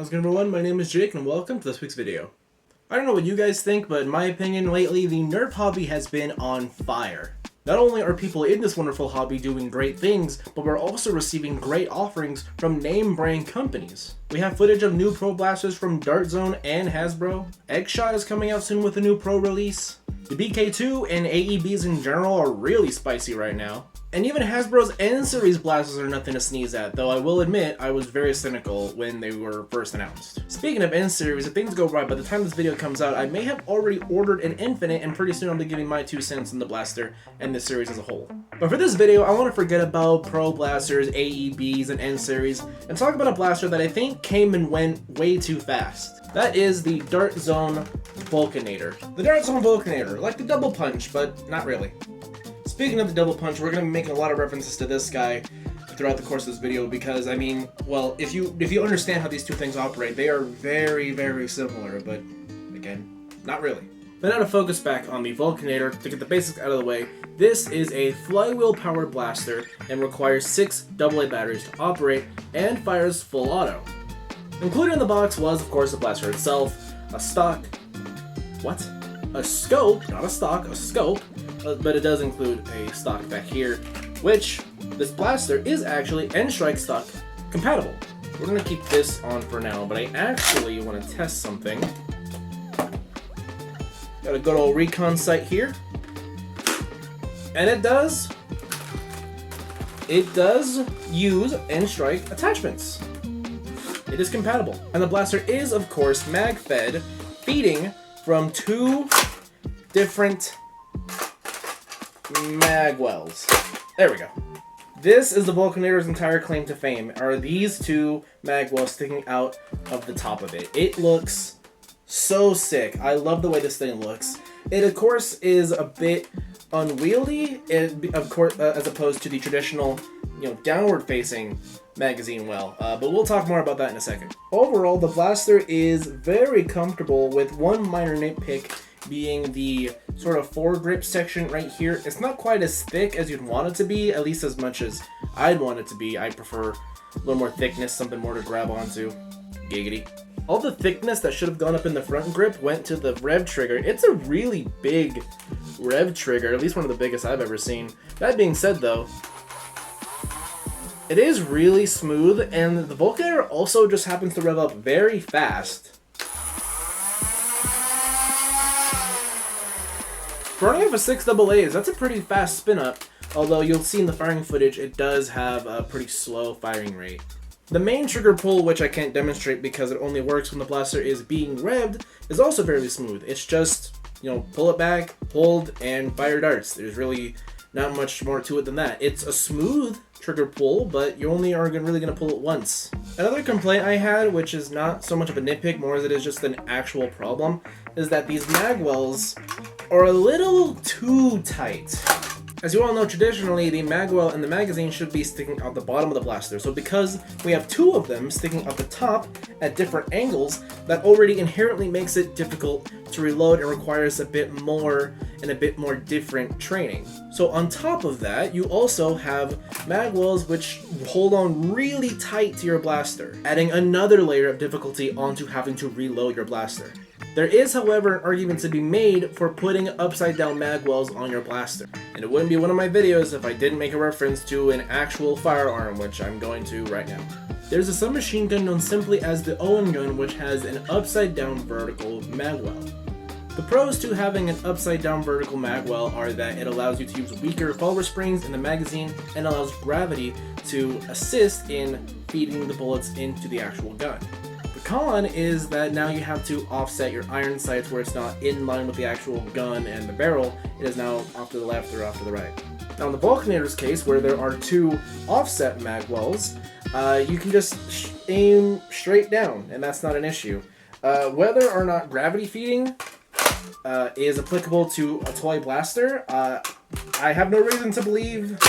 How's it going, everyone? My name is Jake and welcome to this week's video. I don't know what you guys think, but in my opinion lately the Nerf hobby has been on fire. Not only are people in this wonderful hobby doing great things, but we're also receiving great offerings from name brand companies. We have footage of new Pro Blasters from ZONE and Hasbro. Eggshot is coming out soon with a new Pro release. The BK2 and AEBs in general are really spicy right now. And even Hasbro's N-Series blasters are nothing to sneeze at, though I will admit I was very cynical when they were first announced. Speaking of N-Series, if things go right, by the time this video comes out, I may have already ordered an Infinite, and pretty soon I'll be giving my 2 cents on the blaster and the series as a whole. But for this video, I want to forget about Pro Blasters, AEBs, and N-Series, and talk about a blaster that I think came and went way too fast. That is the ZONE Vulcanator. The ZONE Vulcanator, like the Double Punch, but not really. Speaking of the Double Punch, we're going to be making a lot of references to this guy throughout the course of this video because, I mean, well, if you understand how these two things operate, they are very, very similar, but again, not really. But now to focus back on the Vulcanator, to get the basics out of the way, this is a flywheel-powered blaster and requires 6 AA batteries to operate and fires full auto. Included in the box was, of course, the blaster itself, a stock, a scope, not a stock, a scope, but it does include a stock back here, which this blaster is actually N-Strike stock compatible. We're going to keep this on for now, but I actually want to test something. Got a good old recon sight here, and it does use N-Strike attachments. It is compatible, and the blaster is, of course, mag-fed, feeding from 2 different mag wells. There we go. This is the Vulcanator's entire claim to fame, are these 2 mag wells sticking out of the top of it. It looks so sick. I love the way this thing looks. It, of course, is a bit unwieldy, of course, as opposed to the traditional, downward-facing magazine well, but we'll talk more about that in a second. Overall, the blaster is very comfortable, with one minor nitpick being the sort of foregrip section right here. It's not quite as thick as you'd want it to be, at least as much as I'd want it to be. I prefer a little more thickness, something more to grab onto. Giggity. All the thickness that should have gone up in the front grip went to the rev trigger. It's a really big rev trigger, at least one of the biggest I've ever seen. That being said though, it is really smooth, and the Vulcanator also just happens to rev up very fast. Running off of 6 AA's, that's a pretty fast spin up, although you'll see in the firing footage it does have a pretty slow firing rate. The main trigger pull, which I can't demonstrate because it only works when the blaster is being revved, is also fairly smooth. It's just, pull it back, hold, and fire darts. There's really not much more to it than that. It's a smooth trigger pull, but you only are really going to pull it once. Another complaint I had, which is not so much of a nitpick, more as it is just an actual problem, is that these mag wells are a little too tight. As you all know, traditionally the magwell and the magazine should be sticking out the bottom of the blaster, so because we have 2 of them sticking out the top at different angles, that already inherently makes it difficult to reload and requires a bit more different training. So on top of that, you also have magwells which hold on really tight to your blaster, adding another layer of difficulty onto having to reload your blaster. There is, however, an argument to be made for putting upside down magwells on your blaster. And it wouldn't be one of my videos if I didn't make a reference to an actual firearm, which I'm going to right now. There's a submachine gun known simply as the Owen gun, which has an upside down vertical magwell. The pros to having an upside down vertical magwell are that it allows you to use weaker follower springs in the magazine and allows gravity to assist in feeding the bullets into the actual gun. The con is that now you have to offset your iron sights where it's not in line with the actual gun and the barrel. It is now off to the left or off to the right. Now in the Vulcanator's case, where there are 2 offset magwells, you can just aim straight down, and that's not an issue. Whether or not gravity feeding is applicable to a toy blaster, I have no reason to believe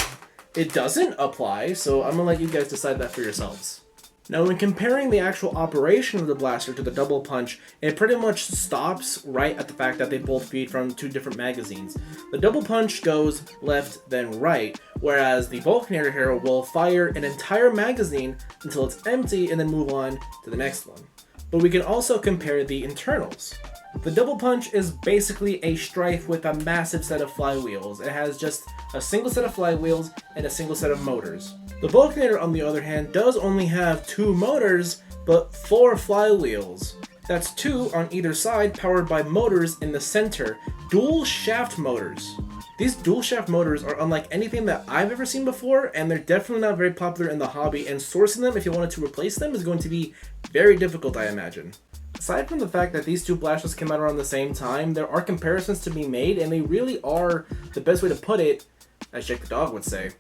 it doesn't apply, so I'm gonna let you guys decide that for yourselves. Now, when comparing the actual operation of the blaster to the Double Punch, it pretty much stops right at the fact that they both feed from 2 different magazines. The Double Punch goes left, then right, whereas the Vulcanator here will fire an entire magazine until it's empty and then move on to the next one. but we can also compare the internals. The double punch is basically a Strife with a massive set of flywheels. It has just a single set of flywheels and a single set of motors. The Vulcanator, on the other hand, does only have 2 motors, but 4 flywheels. That's 2 on either side, powered by motors in the center, dual shaft motors. These dual shaft motors are unlike anything that I've ever seen before, and they're definitely not very popular in the hobby, and sourcing them if you wanted to replace them is going to be very difficult, I imagine. Aside from the fact that these 2 blasters came out around the same time, there are comparisons to be made, and they really are, the best way to put it, as Jake the Dog would say,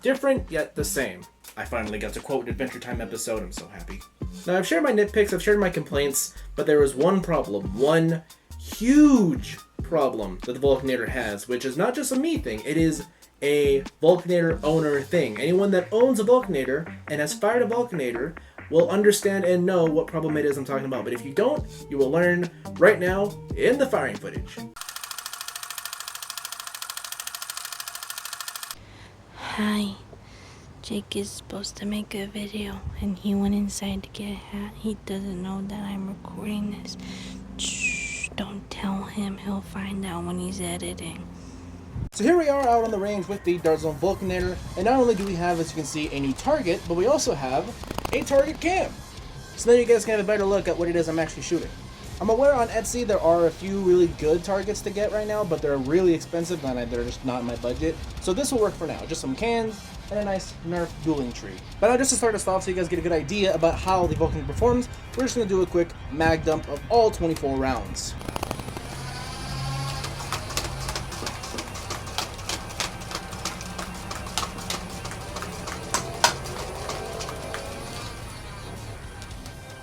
different yet the same. I finally got to quote an Adventure Time episode, I'm so happy. Now I've shared my nitpicks, I've shared my complaints, but there is one problem, one huge problem that the Vulcanator has, which is not just a me thing, it is a Vulcanator owner thing. Anyone that owns a Vulcanator and has fired a Vulcanator will understand and know what problem it is I'm talking about. But if you don't, you will learn right now in the firing footage. Hi. Jake is supposed to make a video and he went inside to get a hat. He doesn't know that I'm recording this. Shh, don't tell him. He'll find out when he's editing. So here we are out on the range with the ZONE Vulcanator, and not only do we have, as you can see, a new target, but we also have a target cam. So now you guys can have a better look at what it is I'm actually shooting. I'm aware on Etsy there are a few really good targets to get right now, but they're really expensive and they're just not in my budget. So this will work for now, just some cans and a nice Nerf dueling tree. But now just to start us off so you guys get a good idea about how the Vulcanator performs, we're just going to do a quick mag dump of all 24 rounds.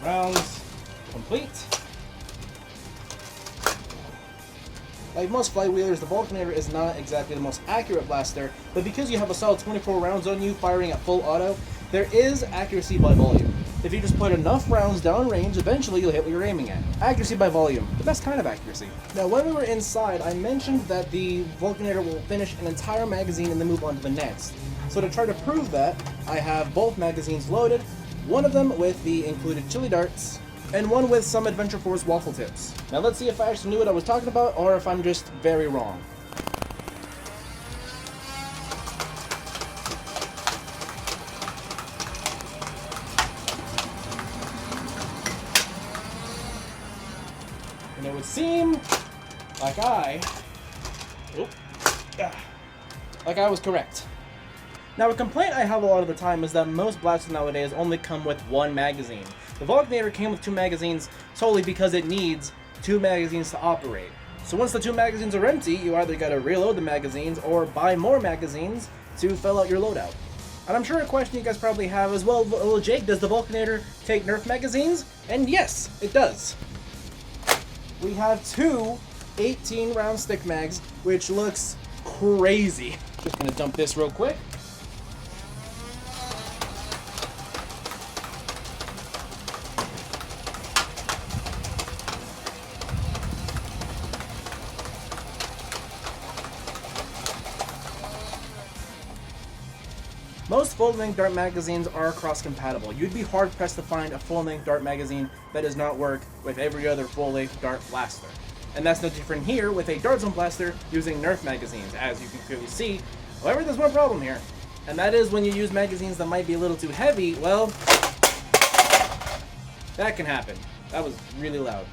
Rounds complete. Like most flywheelers, the Vulcanator is not exactly the most accurate blaster, but because you have a solid 24 rounds on you firing at full auto, there is accuracy by volume. If you just put enough rounds downrange, eventually you'll hit what you're aiming at. Accuracy by volume, the best kind of accuracy. Now when we were inside, I mentioned that the Vulcanator will finish an entire magazine and then move on to the next. So to try to prove that, I have both magazines loaded, one of them with the included chili darts, and one with some Adventure Force waffle tips. Now let's see if I actually knew what I was talking about, or if I'm just very wrong. And it would seem like I was correct. Now, a complaint I have a lot of the time is that most blasters nowadays only come with 1 magazine. The Vulcanator came with 2 magazines solely because it needs 2 magazines to operate. So once the 2 magazines are empty, you either gotta reload the magazines or buy more magazines to fill out your loadout. And I'm sure a question you guys probably have is, well, Jake, does the Vulcanator take Nerf magazines? And yes, it does. We have 2 18-round stick mags, which looks crazy. Just gonna dump this real quick. Most full-length dart magazines are cross-compatible. You'd be hard-pressed to find a full-length dart magazine that does not work with every other full-length dart blaster. And that's no different here with a ZONE blaster using Nerf magazines, as you can clearly see. However, there's one problem here, and that is when you use magazines that might be a little too heavy, well, that can happen. That was really loud.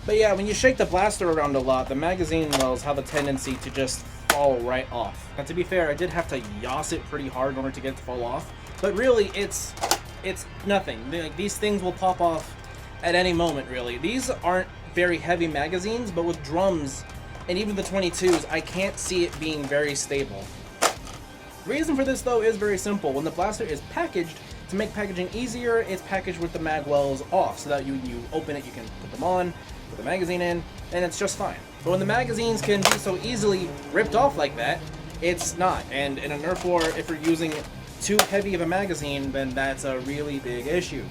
But yeah, when you shake the blaster around a lot, the magazine wells have a tendency to just fall right off. Now to be fair, I did have to yoss it pretty hard in order to get it to fall off, but really it's nothing. These things will pop off at any moment, really. These aren't very heavy magazines, but with drums and even the 22s, I can't see it being very stable. The reason for this though is very simple. When the blaster is packaged, to make packaging easier, it's packaged with the mag wells off, so that you open it, you can put them on, put the magazine in, and it's just fine. But when the magazines can be so easily ripped off like that, it's not. And in a Nerf war, if you're using too heavy of a magazine, then that's a really big issue.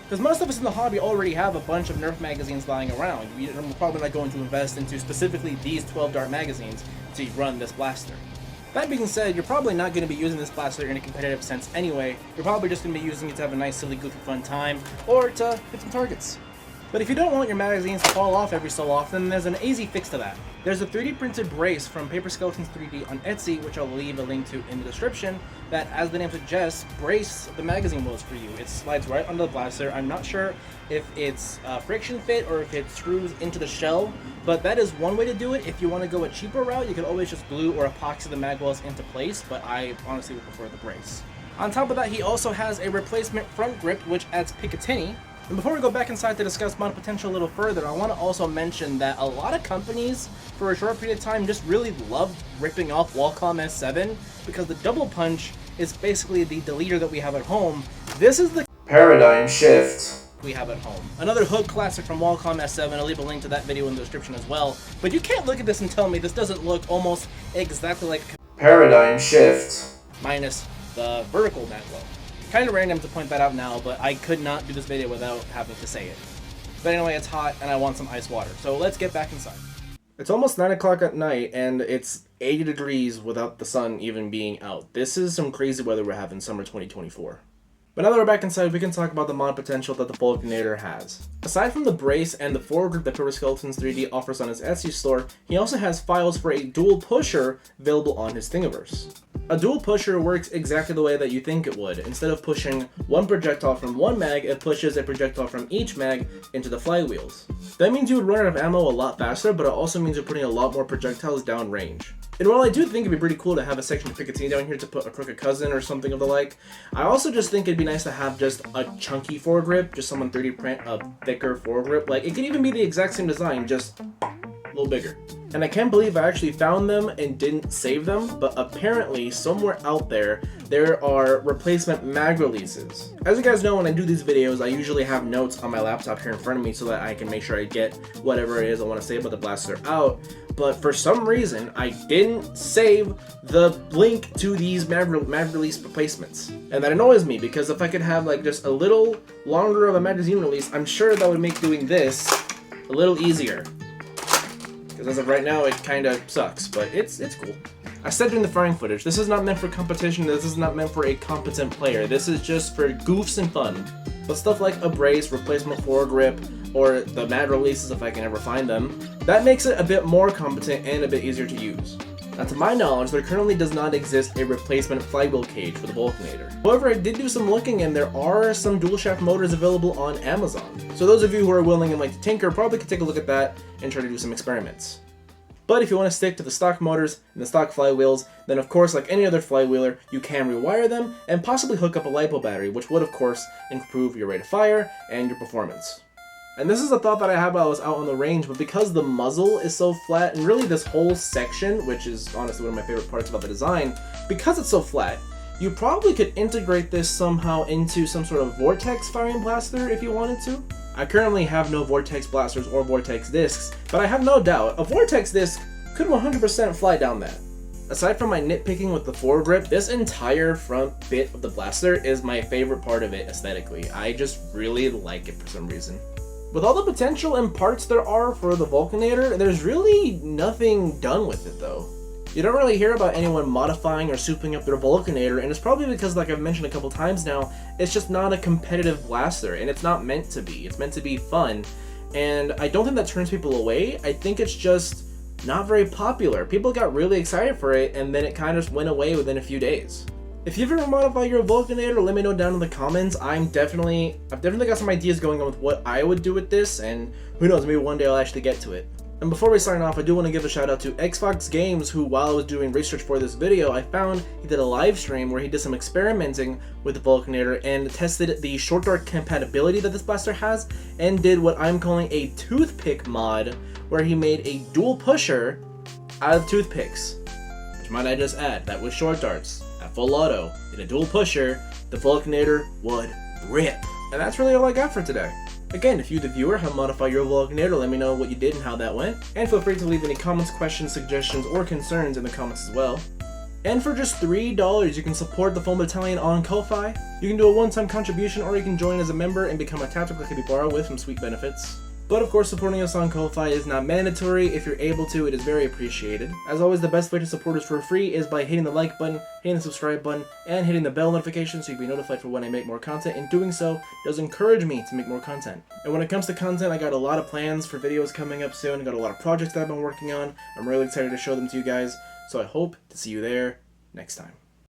Because most of us in the hobby already have a bunch of Nerf magazines lying around. We're probably not going to invest into specifically these 12 dart magazines to run this blaster. That being said, you're probably not going to be using this blaster in a competitive sense anyway. You're probably just going to be using it to have a nice, silly, goofy, fun time, or to hit some targets. But if you don't want your magazines to fall off every so often, there's an easy fix to that. There's a 3D printed brace from Paper Skeletons 3D on Etsy, which I'll leave a link to in the description, that, as the name suggests, brace the magazine wheels for you. It slides right under the blaster. I'm not sure if it's friction fit or if it screws into the shell, but that is one way to do it. If you want to go a cheaper route, you could always just glue or epoxy the mag wells into place, but I honestly would prefer the brace. On top of that, he also has a replacement front grip, which adds Picatinny. And before we go back inside to discuss mod potential a little further, I want to also mention that a lot of companies, for a short period of time, just really love ripping off Wacom S7, because the double punch is basically the deleter that we have at home. This is the paradigm shift we have at home. Another hook classic from Wacom S7, I'll leave a link to that video in the description as well. But you can't look at this and tell me this doesn't look almost exactly like paradigm shift, minus the vertical mag well. Kind of random to point that out now, but I could not do this video without having to say it. But anyway, it's hot and I want some ice water, so let's get back inside. It's almost 9 o'clock at night and it's 80 degrees without the sun even being out. This is some crazy weather we're having summer 2024. But now that we're back inside, we can talk about the mod potential that the Vulcanator has. Aside from the brace and the foregrip that Paper Skeletons 3D offers on his Etsy store, he also has files for a dual pusher available on his Thingiverse. A dual pusher works exactly the way that you think it would. Instead of pushing one projectile from one mag, it pushes a projectile from each mag into the flywheels. That means you would run out of ammo a lot faster, but it also means you're putting a lot more projectiles down range. And while I do think it'd be pretty cool to have a section of Picatinny down here to put a crooked cousin or something of the like, I also just think it'd be nice to have just a chunky foregrip, just someone 3D print a thicker foregrip. Like, it could even be the exact same design, just a little bigger. And I can't believe I actually found them and didn't save them, but apparently somewhere out there are replacement mag releases. As you guys know, when I do these videos, I usually have notes on my laptop here in front of me so that I can make sure I get whatever it is I want to say about the blaster out. But for some reason, I didn't save the link to these mag release replacements. And that annoys me, because if I could have like just a little longer of a magazine release, I'm sure that would make doing this a little easier. Because as of right now, it kind of sucks, but it's cool. I said during the firing footage, this is not meant for competition, this is not meant for a competent player, this is just for goofs and fun. But stuff like a brace, replacement foregrip, or the mag releases if I can ever find them, that makes it a bit more competent and a bit easier to use. Now, to my knowledge, there currently does not exist a replacement flywheel cage for the Vulcanator. However, I did do some looking and there are some dual shaft motors available on Amazon. So those of you who are willing and like to tinker probably could take a look at that and try to do some experiments. But if you want to stick to the stock motors and the stock flywheels, then of course, like any other flywheeler, you can rewire them and possibly hook up a LiPo battery, which would of course improve your rate of fire and your performance. And this is a thought that I had while I was out on the range, but because the muzzle is so flat, and really this whole section, which is honestly one of my favorite parts about the design, because it's so flat, you probably could integrate this somehow into some sort of vortex firing blaster if you wanted to. I currently have no vortex blasters or vortex discs, but I have no doubt a vortex disc could 100% fly down that. Aside from my nitpicking with the foregrip, this entire front bit of the blaster is my favorite part of it aesthetically. I just really like it for some reason. With all the potential and parts there are for the Vulcanator, there's really nothing done with it though. You don't really hear about anyone modifying or souping up their Vulcanator, and it's probably because, like I've mentioned a couple times now, it's just not a competitive blaster, and it's not meant to be. It's meant to be fun, and I don't think that turns people away. I think it's just not very popular. People got really excited for it, and then it kind of went away within a few days. If you've ever modified your Vulcanator, let me know down in the comments. I've definitely got some ideas going on with what I would do with this, and who knows, maybe one day I'll actually get to it. And before we sign off, I do want to give a shout out to Xbox Games, who, while I was doing research for this video, I found he did a live stream where he did some experimenting with the Vulcanator and tested the short dart compatibility that this blaster has, and did what I'm calling a toothpick mod, where he made a dual pusher out of toothpicks. Which might I just add, that was short darts. At full auto, in a dual pusher, the Vulcanator would rip. And that's really all I got for today. Again, if you, the viewer, have modified your Vulcanator, let me know what you did and how that went. And feel free to leave any comments, questions, suggestions, or concerns in the comments as well. And for just $3, you can support the Foam Battalion on Ko-Fi. You can do a one-time contribution, or you can join as a member and become a tactical capybara with some sweet benefits. But of course, supporting us on Ko-Fi is not mandatory. If you're able to, it is very appreciated. As always, the best way to support us for free is by hitting the like button, hitting the subscribe button, and hitting the bell notification so you'll be notified for when I make more content, and doing so does encourage me to make more content. And when it comes to content, I got a lot of plans for videos coming up soon. I got a lot of projects that I've been working on. I'm really excited to show them to you guys, so I hope to see you there next time.